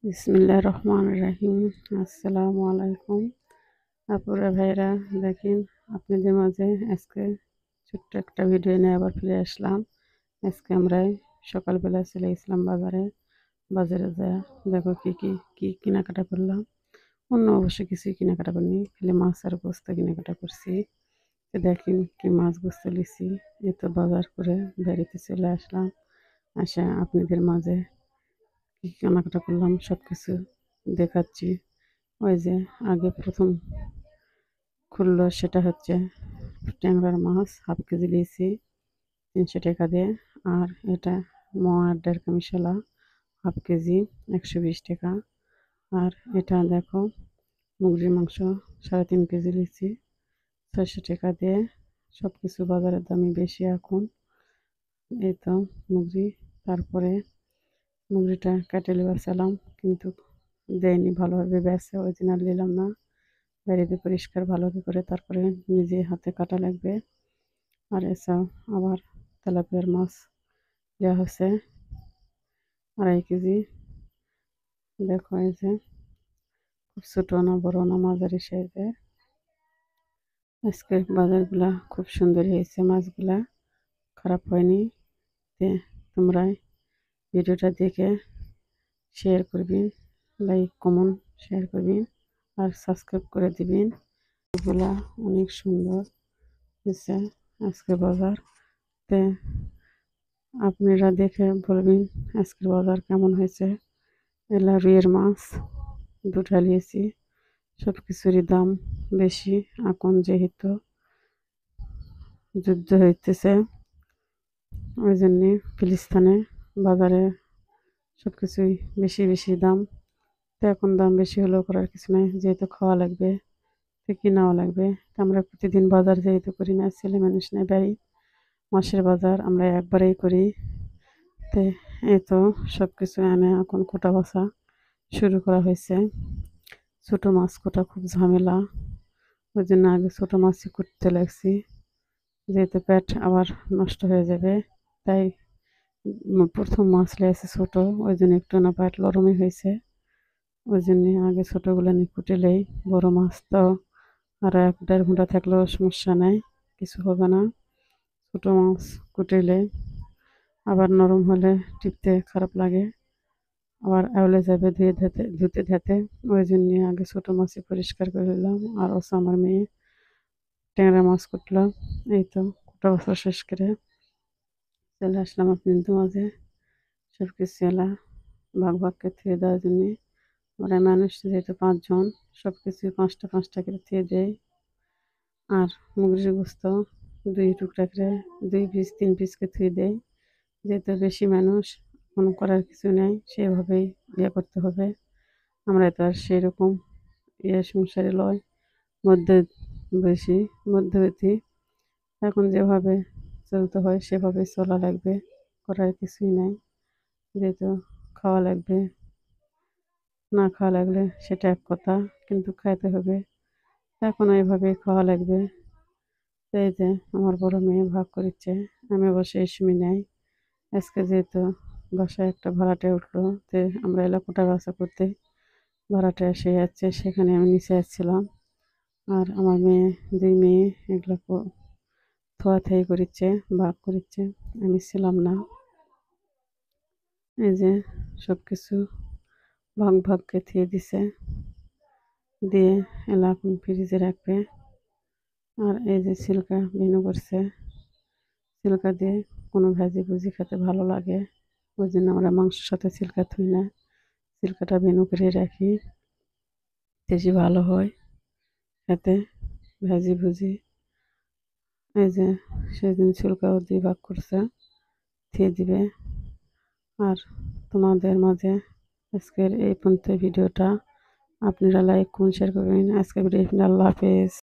বিসমিল্লাহির রহমানির রহিম। আসসালামু আলাইকুম আপুরা ভাইরা, দেখেন আপনাদের মাঝে আজকে ছোট্ট একটা ভিডিও নিয়ে আবার ফিরে আসলাম। আজকে আমরা সকালবেলা চলে গেছিলাম বাজারে। বাজারে যা দেখো কি কেনাকাটা করলাম। অন্য অবশ্য কিছুই কেনাকাটা করিনি, খালি মাছ আর গোস্ত কেনাকাটা করছি। তো দেখেন কি মাছ গোস্ত লিছি। এই তো বাজার করে বাড়িতে চলে আসলাম। আসা আপনাদের মাঝে কি কেনাকাটা করলাম সব কিছু দেখাচ্ছি। ওই যে আগে প্রথম খুললো সেটা হচ্ছে ট্যাংরার মাছ, হাফ কেজি নিয়েছি 300 টাকা দিয়ে। আর এটা মোয়ার 1.5 মশলা, হাফ কেজি 120 টাকা। আর এটা দেখো মুরগির মাংস 3.5 কেজি নিয়েছি 600 টাকা দিয়ে। সব কিছু বাজারের দামই বেশি এখন। এই তো মুরগি, তারপরে মুরগিটা কেটে লিবার চালাম, কিন্তু দেয়নি ভালোভাবে, বেছে ওই দিন আর নিলাম না। বাড়িতে পরিষ্কার ভালো করে তারপরে নিজে হাতে কাটা লাগবে। আর এছাড়াও আবার তেলাপিয়ার মাছ দেওয়া হচ্ছে 2.5 কেজি। দেখো এই যে খুব ছোটো না বড় না মাঝারি সাইজের। আজকের বাজারগুলা খুব সুন্দর হয়েছে, মাছগুলা খারাপ হয়নি। তোমরা ভিডিওটা দেখে শেয়ার করবেন, লাইক কমেন্ট শেয়ার করবেন আর সাবস্ক্রাইব করে দিবেন। এগুলা অনেক সুন্দর হয়েছে আজকের বাজার। তে আপনারা দেখে বলবেন আজকের বাজার কেমন হয়েছে। এলা রুইয়ের মাছ দুটা নিয়েছি। সব কিছুরই দাম বেশি এখন, যেহেতু যুদ্ধ হইতেছে ওই জন্যে ফিলিস্তিনে বাজারে সব কিছুই বেশি বেশি দাম। তো এখন দাম বেশি হলেও করার কিছু নাই, যেহেতু খাওয়া লাগবে তো কিনাও লাগবে। তো আমরা প্রতিদিন বাজার যেহেতু করি না, ছেলে মানুষ নেই বাড়ি, মাসের বাজার আমরা একবারেই করি। তো এই তো সব কিছু এনে এখন কোটা বাছা শুরু করা হয়েছে। ছোটো মাছ কোটা খুব ঝামেলা, ওই জন্য আগে ছোটো মাছই কুটতে লাগছি, যেহেতু পেট আবার নষ্ট হয়ে যাবে। তাই প্রথম মাছ লেগেছে ছোটো, ওই জন্য একটু না পেট নরমই হয়েছে। ওই জন্যে আগে ছোটোগুলো নিয়ে কুটেলেই বড় মাছ তো আর 1-1.5 ঘন্টা থাকলেও সমস্যা নাই, কিছু হবে না। ছোটো মাছ কুটেলে আবার নরম হলে টিপতে খারাপ লাগে, আবার আউলে যাবে ধুতে ধুতে। ওই জন্য আগে ছোটো মাছই পরিষ্কার করে নিলাম। আর ওসে আমার মেয়ে ট্যাংরা মাছ কুটলাম। এই তো কুটা বছর শেষ করে চলে আসলাম আপনাদের মাঝে। সব কিছু এলা ভাগ ভাগ করে থুয়ে দেওয়ার জন্যে। ওরা মানুষ যেহেতু 5 জন, সব কিছু 5টা 5টা করে থুয়ে দেয়। আর মুরগির গোস্ত 2 টুকরা করে 2 পিস 3 পিস করে থুয়ে দেয়, যেহেতু বেশি মানুষ কোনো করার কিছু নেই, সেভাবেই করতে হবে। আমরা তো আর সেরকম সংসারে লয়, মধ্যে বেশি মধ্যবিত্তি, এখন যেভাবে চলতে হয় সেভাবে চলা লাগবে, করার কিছুই নাই। যেহেতু খাওয়া লাগবে, না খাওয়া লাগলে সেটা এক কথা, কিন্তু খাইতে হবে, এখন এইভাবে খাওয়া লাগবে। এই যে আমার বড় মেয়ে ভাগ করেছে, আমি বসে এই সময় নেই। আজকে যেহেতু বাসায় একটা ভাড়াটে উঠলো, তো আমরা এলাকা কোটা বাসা করতে, ভাড়াটে এসে যাচ্ছে, সেখানে আমি নিচে যাচ্ছিলাম। আর আমার মেয়ে 2 মেয়ে এগুলো থোয়াথাই করেছে, ভাগ করেছে, আমি ছিলাম না। এই যে সব কিছু ভাগ ভাগ করে থিয়ে দিছে, দিয়ে এলা এখন ফ্রিজে রাখবে। আর এই যে সিল্কা বেনু করছে, সিল্কা দিয়ে কোনো ভাজি ভুজি খেতে ভালো লাগে, ওই জন্য আমরা মাংসের সাথে সিল্কা থুই না, সিল্কাটা বেনু করে রাখি, বেশি ভালো হয় খেতে ভাজি ভুজি। এই যে সেদিন সিল্কাও 2 ভাগ করছে, থিয়ে দিবে। আর তোমাদের মাঝে আজকের এই পর্যন্ত ভিডিওটা। আপনারা লাইক কমেন্ট শেয়ার করবেন। আজকের ভিডিও, আল্লাহ হাফেজ।